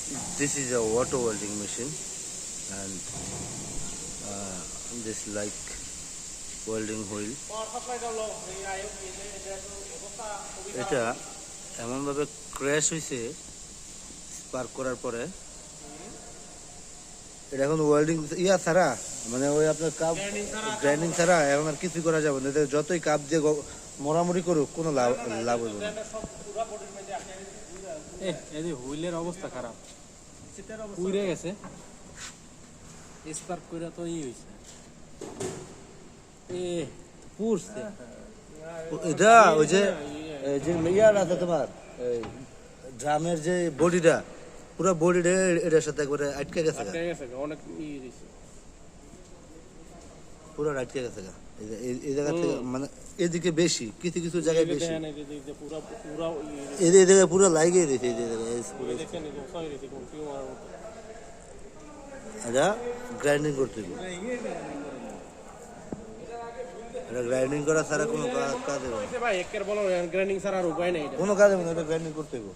This is a auto welding machine, and this like welding wheel. এটা এমনভাবে crash হয়েছে spark করার পরে। এটা এখন ওয়েল্ডিং ছাড়া, মানে ওই আপনার কাপ গ্রাইন্ডিং ছাড়া এখন আর কিছু করা যাবে না। যতই কাপ দিয়ে মোড়ামুড়ি করুক কোনো লাভ হবে না। হুইলের অবস্থা খারাপ, উড়ে গেছে, স্পার্ক করে তো হয়েছে। পুড়ছে এটা ওই যে ইয়ার আছে তোমার ড্রামের যে বডিটা, পুরো বডিটা এটার সাথে একবারে আটকে গেছে, অনেক পুরো আটকে গেছে। এই জায়গা থেকে মানে এদিকে বেশি, কিছু কিছু জায়গায় বেশি, এই জায়গায় পুরো লাগিয়ে দিয়েছে। এটা গ্রাইন্ডিং করতে হবে, গ্রাইন্ডিং করা ছাড়া কোনো কাজ হবে না। গ্রাইন্ডিং ছাড়া আর উপায় নেই, কোনো কাজ হবে না, এটা গ্রাইন্ডিং করতে হবে।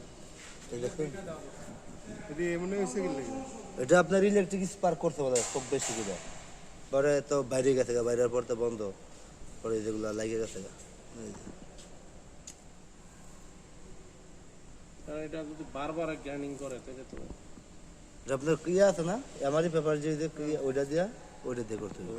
এটা আপনার ইলেকট্রিক স্পার্ক করতে পারে খুব বেশি করে, পরে তো বাইরে গেছে, বাইরের পর তো বন্ধ, পরে যেগুলো লাগিয়ে গেছে। এটা যদি বারবার গ্রাইন্ডিং করে তাহলে তো আপনার আছে না এমআরই পেপার যে ওইটা দিয়া ওইটা দিয়ে করতে হবে।